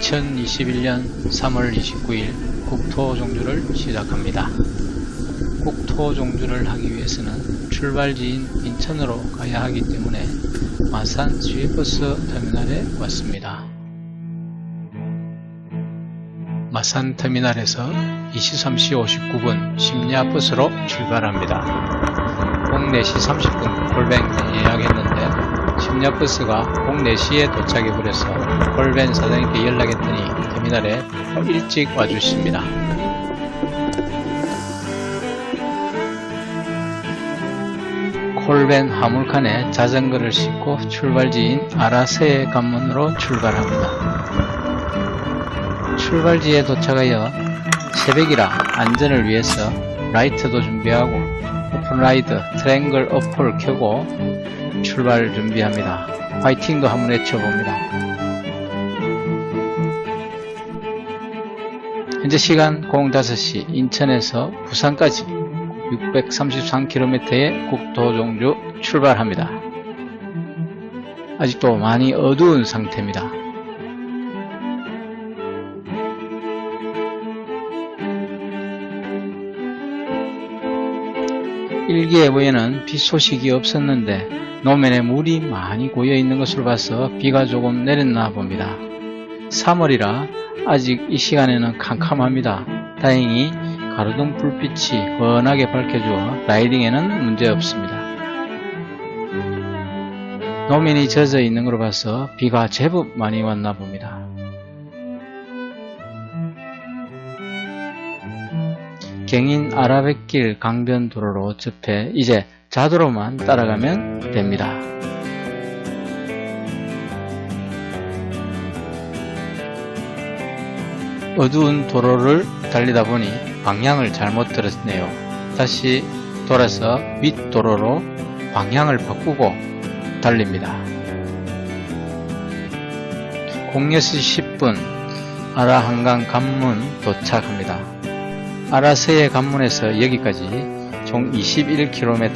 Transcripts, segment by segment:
2021년 3월 29일 국토종주를 시작합니다. 국토종주를 하기 위해서는 출발지인 인천으로 가야 하기 때문에 마산 시외버스 터미널에 왔습니다. 마산 터미널에서 23시 59분 심야버스로 출발합니다. 오후 4시 30분 콜뱅 예약했는데 심야버스가 오후 4시에 도착해버려서 콜뱅 사장님께 연락했더니 터미널에 일찍 와주십니다. 콜뱅 화물칸에 자전거를 싣고 출발지인 아라세의 관문으로 출발합니다. 출발지에 도착하여 새벽이라 안전을 위해서 라이트도 준비하고 오픈라이드 트라이앵글 어플을 켜고 출발 준비합니다. 화이팅도 한번 외쳐봅니다. 현재 시간 05:00 인천에서 부산까지 633km의 국토종주 출발합니다. 아직도 많이 어두운 상태입니다. 일기예보에는 비 소식이 없었는데 노면에 물이 많이 고여 있는 것으로 봐서 비가 조금 내렸나 봅니다. 3월이라 아직 이 시간에는 캄캄합니다. 다행히 가로등 불빛이 훤하게 밝혀주어 라이딩에는 문제 없습니다. 노면이 젖어 있는 걸로 봐서 비가 제법 많이 왔나 봅니다. 경인 아라뱃길 강변도로로 접해 이제 자도로만 따라가면 됩니다. 어두운 도로를 달리다 보니 방향을 잘못 들었네요. 다시 돌아서 밑도로로 방향을 바꾸고 달립니다. 06시 10분 아라한강 관문 도착합니다. 아라세의 관문에서 여기까지 총 21km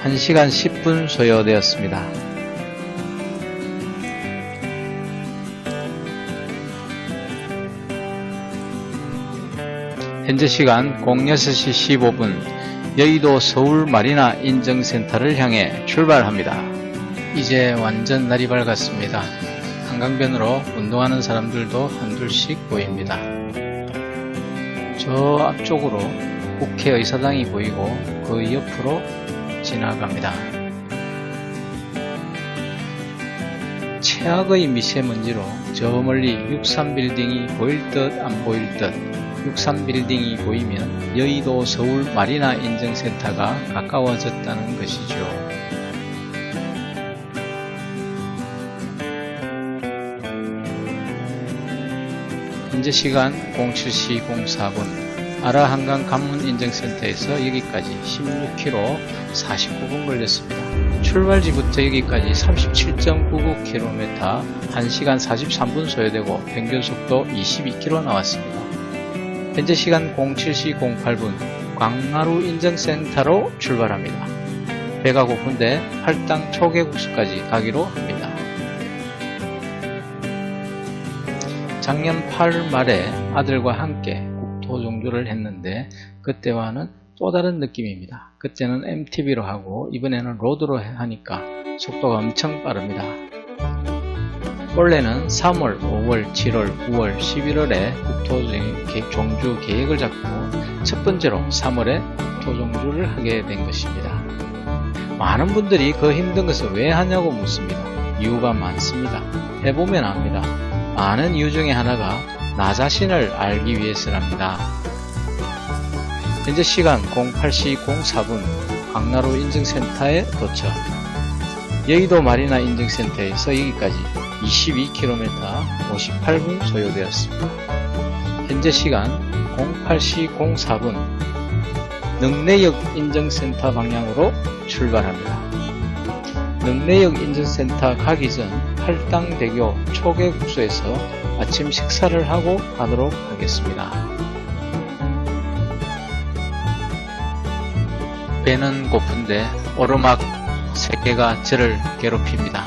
1시간 10분 소요되었습니다. 현재 시간 06시 15분 여의도 서울 마리나 인증센터를 향해 출발합니다. 이제 완전 날이 밝았습니다. 한강변으로 운동하는 사람들도 한둘씩 보입니다. 저 앞쪽으로 국회의사당이 보이고 그 옆으로 지나갑니다. 최악의 미세먼지로 저 멀리 63빌딩이 보일 듯 안 보일 듯 63빌딩이 보이면 여의도 서울 마리나 인증센터가 가까워졌다는 것이죠. 현재 시간 07시 04분 아라한강 관문인증센터에서 여기까지 16km 49분 걸렸습니다. 출발지부터 여기까지 37.99km 1시간 43분 소요되고 평균속도 22km 나왔습니다. 현재 시간 07시 08분 광나루 인증센터로 출발합니다. 배가 고픈데 할당 초계국수까지 가기로 합니다. 작년 8월 말에 아들과 함께 국토종주를 했는데 그때와는 또 다른 느낌입니다. 그때는 MTB로 하고 이번에는 로드로 하니까 속도가 엄청 빠릅니다. 원래는 3월, 5월, 7월, 9월, 11월에 국토종주 계획을 잡고 첫 번째로 3월에 국토종주를 하게 된 것입니다. 많은 분들이 그 힘든 것을 왜 하냐고 묻습니다. 이유가 많습니다. 해보면 압니다. 많은 이유 중에 하나가 나 자신을 알기 위해서랍니다. 현재 시간 08시 04분 광나루 인증센터에 도착. 여의도 마리나 인증센터에서 여기까지 22km 58분 소요되었습니다. 현재 시간 08시 04분 능내역 인증센터 방향으로 출발합니다. 능내역 인증센터 가기 전 할당대교 초계국수에서 아침 식사를 하고 가도록 하겠습니다. 배는 고픈데 오르막 3개가 저를 괴롭힙니다.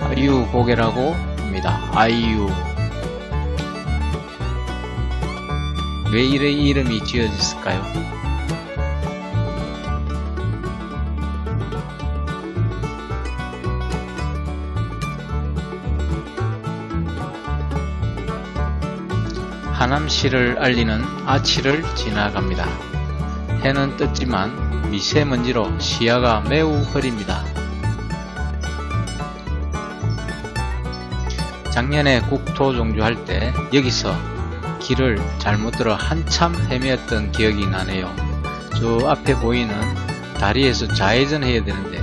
아이유 고개라고 합니다. 아이유 왜 이래 이름이 지어졌을까요? 하남시를 알리는 아치를 지나갑니다. 해는 떴지만 미세먼지로 시야가 매우 흐립니다. 작년에 국토종주할 때 여기서 길을 잘못 들어 한참 헤매었던 기억이 나네요. 저 앞에 보이는 다리에서 좌회전 해야 되는데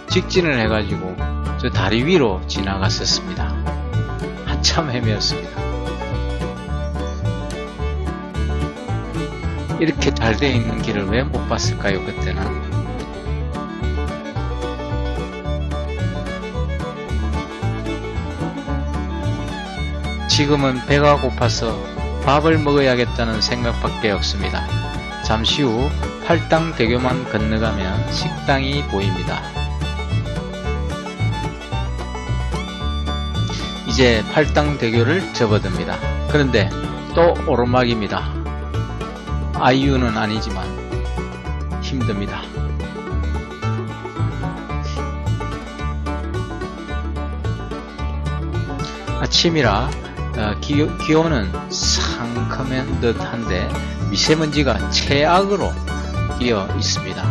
직진을 해가지고 저 다리 위로 지나갔었습니다. 한참 헤매었습니다. 이렇게 잘 되어 있는 길을 왜 못 봤을까요, 그때는? 지금은 배가 고파서 밥을 먹어야겠다는 생각밖에 없습니다. 잠시 후 팔당대교만 건너가면 식당이 보입니다. 이제 팔당대교를 접어듭니다. 그런데 또 오르막입니다. 아이유는 아니지만 힘듭니다. 아침이라 기온은 상큼한 듯한데 미세먼지가 최악으로 끼어 있습니다.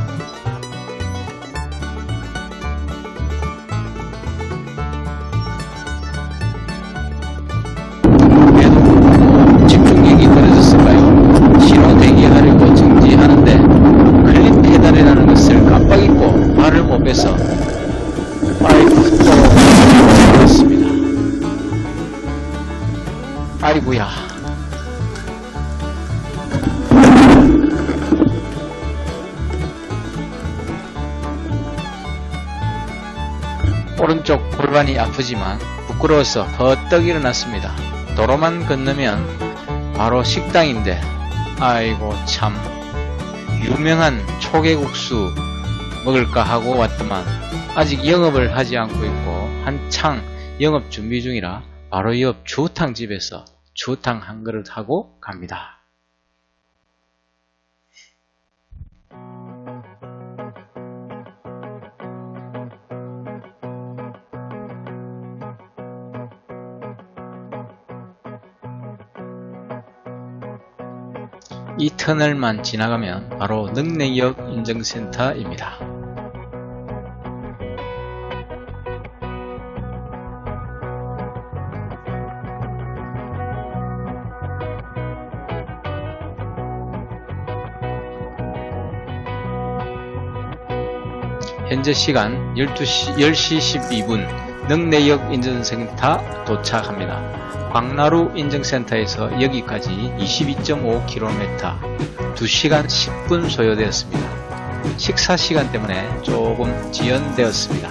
그래도 집중력이 떨어졌을까요? 신호 대기하려고 정지하는데 클립 페달이라는 것을 깜빡 잊고 발을 못 빼서 아이고 또 그렇습니다. 아이고야. 오른쪽 골반이 아프지만 부끄러워서 버떡 일어났습니다. 도로만 건너면 바로 식당인데 아이고 참 유명한 초계국수 먹을까 하고 왔더만 아직 영업을 하지 않고 있고 한창 영업 준비 중이라 바로 옆 주탕집에서 주탕 한 그릇 하고 갑니다. 이 터널만 지나가면 바로 능내역 인증센터입니다. 현재 시간 10시 12분 능내역 인증센터 도착합니다. 광나루 인증센터에서 여기까지 22.5km 2시간 10분 소요되었습니다. 식사 시간 때문에 조금 지연되었습니다.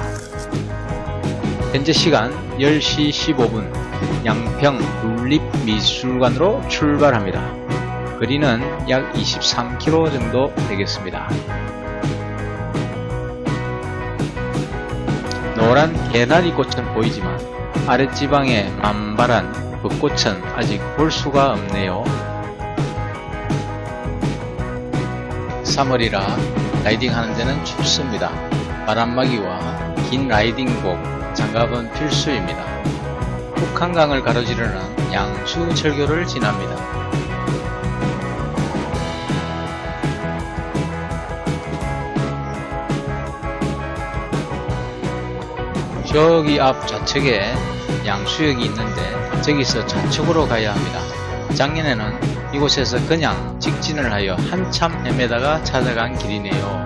현재 시간 10시 15분 양평 룰립미술관으로 출발합니다. 거리는 약 23km 정도 되겠습니다. 노란 개나리꽃은 보이지만 아랫지방의 만발한 벚꽃은 아직 볼 수가 없네요. 3월이라 라이딩 하는 데는 춥습니다. 바람막이와 긴 라이딩복, 장갑은 필수입니다. 북한강을 가로지르는 양수철교를 지납니다. 저기 앞 좌측에 양수역이 있는데 저기서 좌측으로 가야 합니다. 작년에는 이곳에서 그냥 직진을 하여 한참 헤매다가 찾아간 길이네요.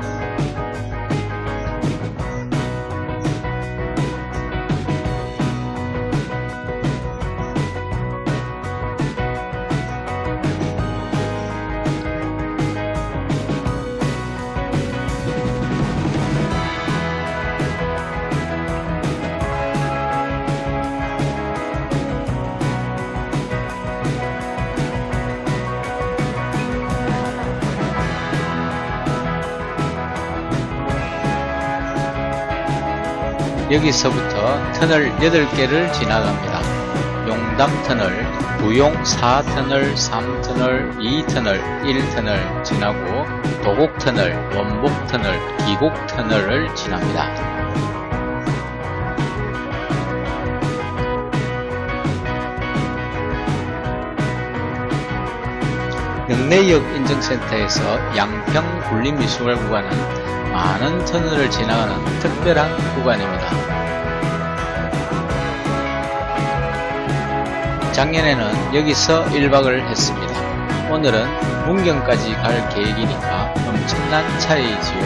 여기서부터 터널 8개를 지나갑니다. 용도 원담터널, 부용 4터널, 3터널, 2터널, 1터널 지나고 도곡터널, 원복터널, 기곡터널을 지납니다. 능내역 인증센터에서 양평 굴림미수걸 구간은 많은 터널을 지나가는 특별한 구간입니다. 작년에는 여기서 1박을 했습니다. 오늘은 문경까지 갈 계획이니까 엄청난 차이지요.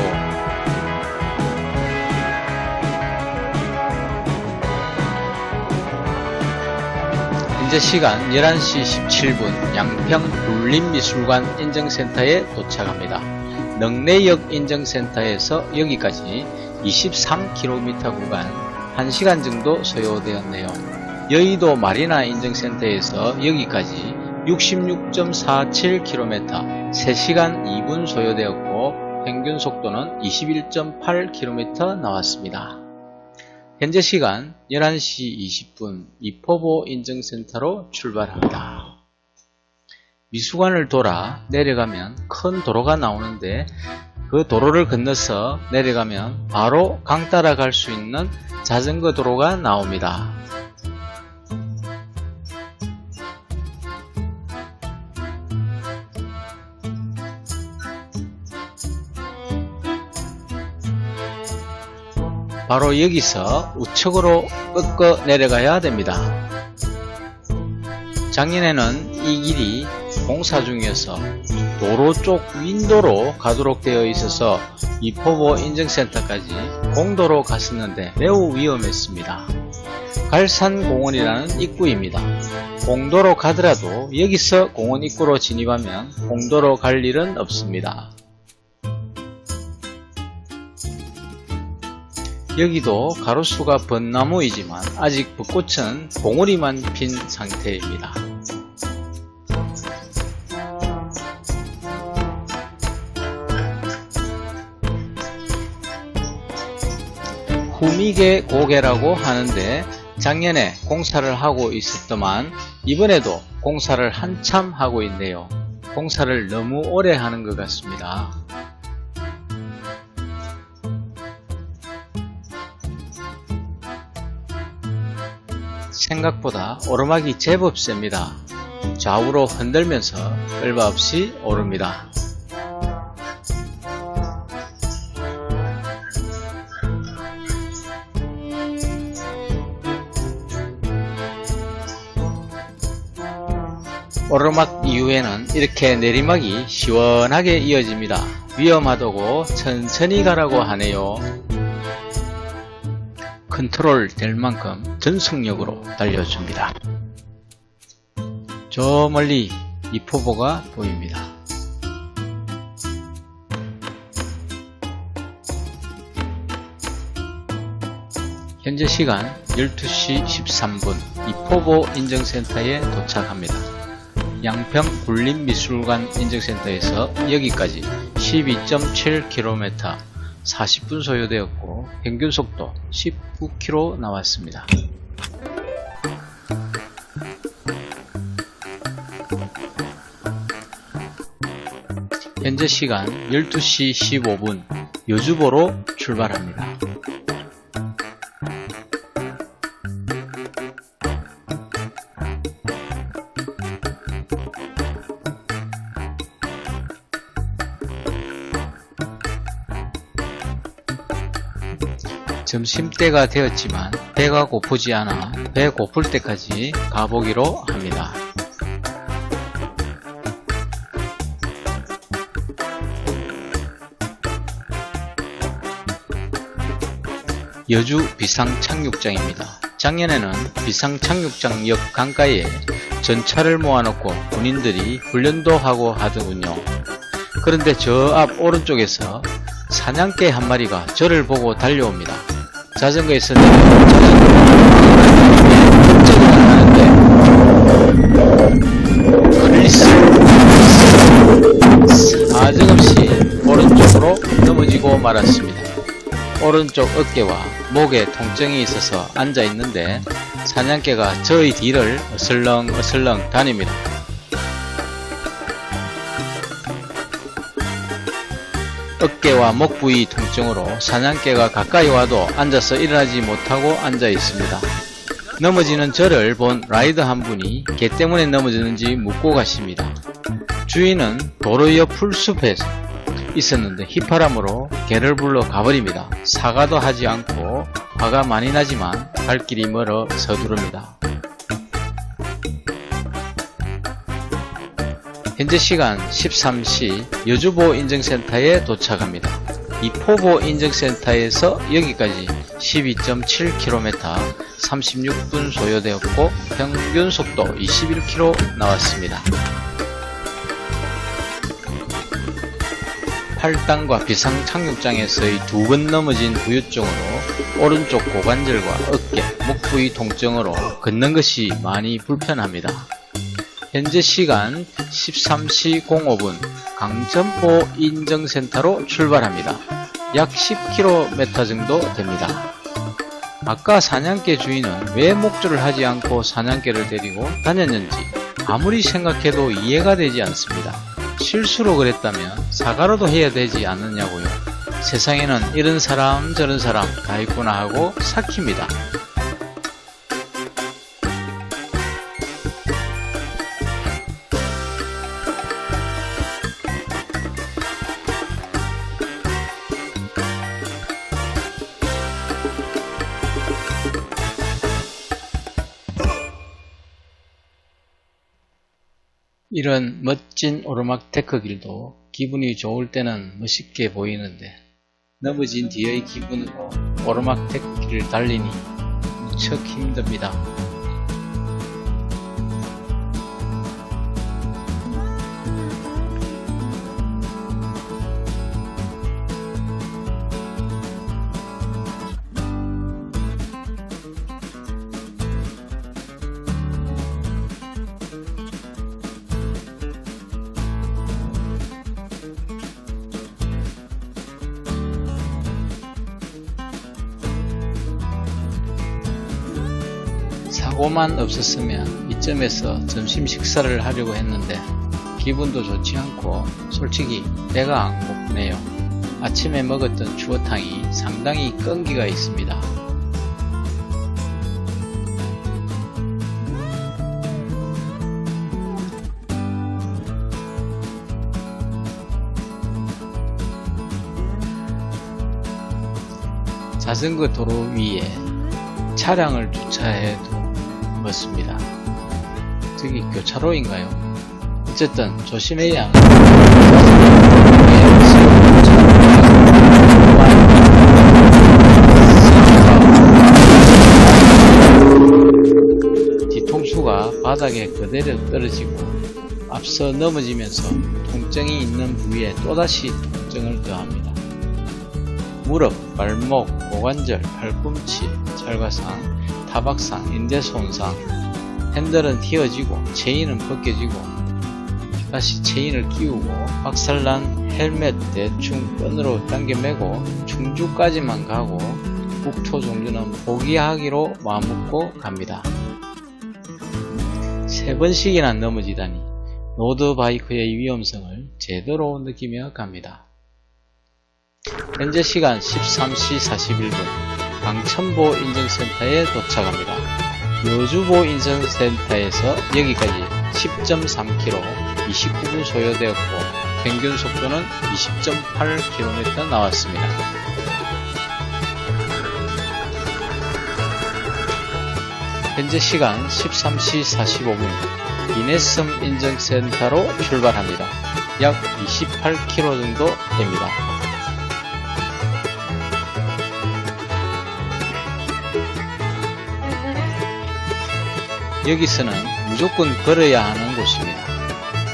현재 시간 11시 17분 양평 굴림미술관 인증센터에 도착합니다. 능내역 인증센터에서 여기까지 23km 구간 1시간 정도 소요되었네요. 여의도 마리나 인증센터에서 여기까지 66.47km 3시간 2분 소요되었고 평균 속도는 21.8km 나왔습니다. 현재 시간 11시 20분 이포보 인증센터로 출발합니다. 미수관을 돌아 내려가면 큰 도로가 나오는데 그 도로를 건너서 내려가면 바로 강 따라 갈 수 있는 자전거 도로가 나옵니다. 바로 여기서 우측으로 꺾어 내려가야 됩니다. 작년에는 이 길이 공사 중이어서 도로 쪽 윈도로 가도록 되어 있어서 이포보 인증센터까지 공도로 갔었는데 매우 위험했습니다. 갈산공원이라는 입구입니다. 공도로 가더라도 여기서 공원 입구로 진입하면 공도로 갈 일은 없습니다. 여기도 가로수가 벚나무이지만 아직 벚꽃은 봉우리만 핀 상태입니다. 후미개 고개라고 하는데 작년에 공사를 하고 있었더만 이번에도 공사를 한참 하고 있네요. 공사를 너무 오래 하는 것 같습니다. 생각보다 오르막이 제법 셉니다. 좌우로 흔들면서 끌바없이 오릅니다. 오르막 이후에는 이렇게 내리막이 시원하게 이어집니다. 위험하다고 천천히 가라고 하네요. 컨트롤 될 만큼 전속력으로 달려줍니다. 저 멀리 이포보가 보입니다. 현재 시간 12시 13분 이포보 인증센터에 도착합니다. 양평 굴림미술관 인증센터에서 여기까지 12.7km 40분 소요되었고 평균 속도 19km 나왔습니다. 현재 시간 12시 15분 여주보로 출발합니다. 점심때가 되었지만 배가 고프지 않아 배 고플 때까지 가보기로 합니다. 여주 비상착륙장입니다. 작년에는 비상착륙장 옆 강가에 전차를 모아놓고 군인들이 훈련도 하고 하더군요. 그런데 저 앞 오른쪽에서 사냥개 한 마리가 저를 보고 달려옵니다. 자전거에서 내리고 자전거를 하는데 크리스 사정없이 오른쪽으로 넘어지고 말았습니다. 오른쪽 어깨와 목에 통증이 있어서 앉아 있는데 사냥개가 저희 뒤를 어슬렁어슬렁 다닙니다. 어깨와 목 부위 통증으로 사냥개가 가까이 와도 앉아서 일어나지 못하고 앉아 있습니다. 넘어지는 저를 본 라이더 한 분이 개 때문에 넘어졌는지 묻고 가십니다. 주인은 도로 옆 풀숲에 있었는데 휘파람으로 개를 불러 가버립니다. 사과도 하지 않고 화가 많이 나지만 갈 길이 멀어 서두릅니다. 현재 시간 13시 여주보 인증센터에 도착합니다. 이 포보 인증센터에서 여기까지 12.7km 36분 소요되었고 평균 속도 21km 나왔습니다. 팔당과 비상착륙장에서의 2번 넘어진 후유증으로 오른쪽 고관절과 어깨, 목 부위 통증으로 걷는 것이 많이 불편합니다. 현재 시간 13시 05분 강점포 인증센터로 출발합니다. 약 10km 정도 됩니다. 아까 사냥개 주인은 왜 목줄을 하지 않고 사냥개를 데리고 다녔는지 아무리 생각해도 이해가 되지 않습니다. 실수로 그랬다면 사과라도 해야 되지 않느냐고요. 세상에는 이런 사람 저런 사람 다 있구나 하고 삭힙니다. 이런 멋진 오르막 데크길도 기분이 좋을 때는 멋있게 보이는데 넘어진 뒤의 기분으로 오르막 데크길을 달리니 무척 힘듭니다. 사고만 없었으면 이점에서 점심 식사를 하려고 했는데 기분도 좋지 않고 솔직히 배가 안 고프네요. 아침에 먹었던 추어탕이 상당히 끈기가 있습니다. 자전거 도로 위에 차량을 주차해도 맞습니다. 저기 교차로인가요? 어쨌든 조심해야 뒤통수가 바닥에 그대로 떨어지고 앞서 넘어지면서 통증이 있는 부위에 또다시 통증을 더합니다. 무릎, 발목, 고관절, 팔꿈치, 찰과상, 타박상, 인대 손상, 핸들은 휘어지고 체인은 벗겨지고 다시 체인을 끼우고 박살난 헬멧 대충 끈으로 당겨 매고 충주까지만 가고 국토 종주는 포기하기로 마음먹고 갑니다. 3번씩이나 넘어지다니 로드바이크의 위험성을 제대로 느끼며 갑니다. 현재 시간 13시 41분 강천보 인증센터에 도착합니다. 여주보 인증센터에서 여기까지 10.3km 29분 소요되었고 평균 속도는 20.8km 나왔습니다. 현재 시간 13시 45분 이내섬 인증센터로 출발합니다. 약 28km 정도 됩니다. 여기서는 무조건 걸어야 하는 곳입니다.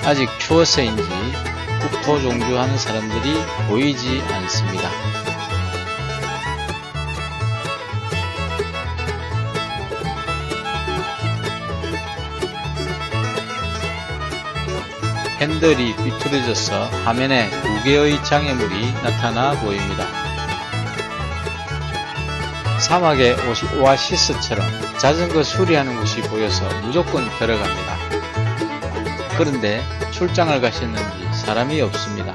아직 추워서인지 국토 종주하는 사람들이 보이지 않습니다. 핸들이 비틀어져서 화면에 2개의 장애물이 나타나 보입니다. 사막의 오아시스처럼 자전거 수리하는 곳이 보여서 무조건 들어갑니다. 그런데 출장을 가셨는지 사람이 없습니다.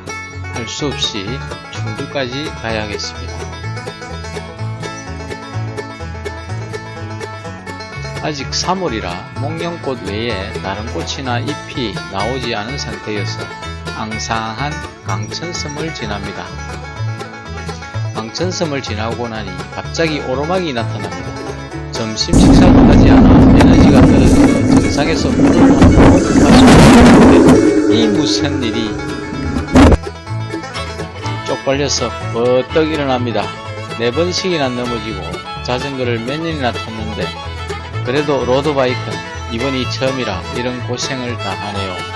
할 수 없이 충주까지 가야겠습니다. 아직 3월이라 목련꽃 외에 다른 꽃이나 잎이 나오지 않은 상태여서 앙상한 강천섬을 지납니다. 강천섬을 지나고 나니 갑자기 오르막이 나타납니다. 점심 식사도 하지 않아 에너지가 떨어져 정상에서 물을 마시고 이 무슨 일이 쪽팔려서 버떡 일어납니다. 4번씩이나 넘어지고 자전거를 몇 년이나 탔는데 그래도 로드바이크는 이번이 처음이라 이런 고생을 다 하네요.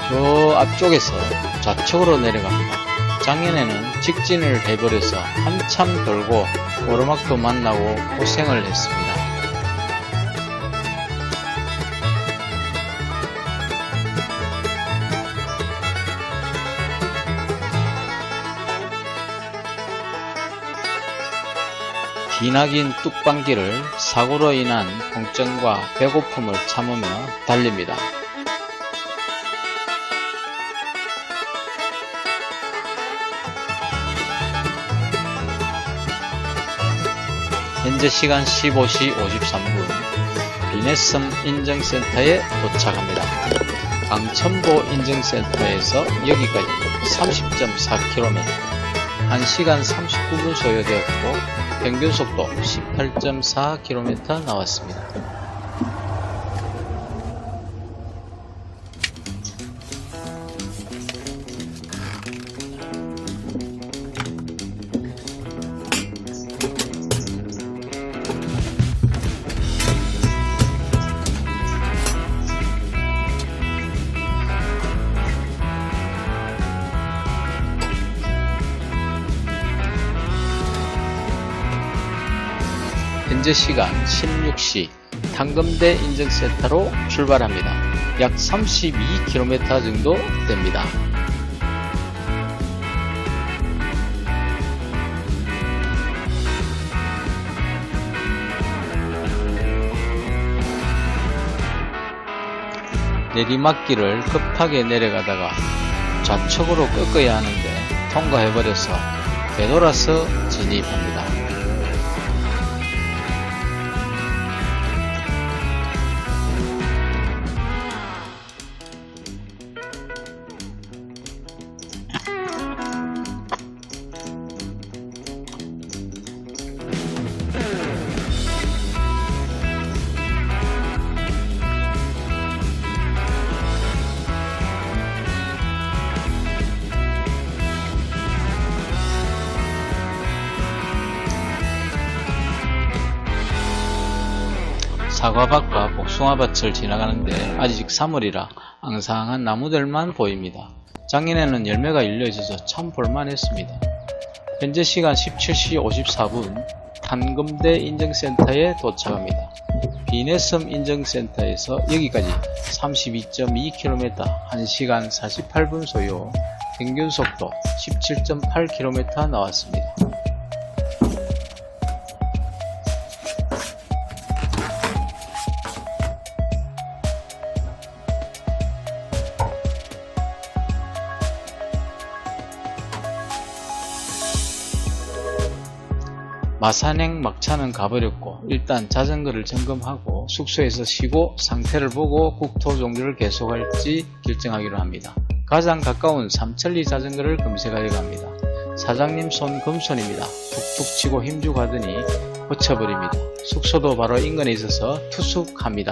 저 앞쪽에서 좌측으로 내려갑니다. 작년에는 직진을 해버려서 한참 돌고 오르막도 만나고 고생을 했습니다. 기나긴 뚝방길을 사고로 인한 통증과 배고픔을 참으며 달립니다. 현재 시간 15시 53분 비내섬 인증센터에 도착합니다. 강천보 인증센터에서 여기까지 30.4km 1시간 39분 소요되었고 평균속도 18.4km 나왔습니다. 현재 시간 16시 당금대 인증센터로 출발합니다. 약 32km 정도 됩니다. 내리막길을 급하게 내려가다가 좌측으로 꺾어야 하는데 통과해버려서 되돌아서 진입합니다. 사과밭과 복숭아밭을 지나가는데 아직 3월이라 앙상한 나무들만 보입니다. 작년에는 열매가 일려있어서 참 볼만했습니다. 현재 시간 17시 54분 탄금대 인증센터에 도착합니다. 비내섬 인증센터에서 여기까지 32.2km 1시간 48분 소요 평균속도 17.8km 나왔습니다. 마산행 막차는 가버렸고 일단 자전거를 점검하고 숙소에서 쉬고 상태를 보고 국토 종주를 계속할지 결정하기로 합니다. 가장 가까운 삼천리 자전거를 검색하려고 합니다. 사장님 손 금손입니다. 툭툭 치고 힘주고 하더니 고쳐버립니다. 숙소도 바로 인근에 있어서 투숙합니다.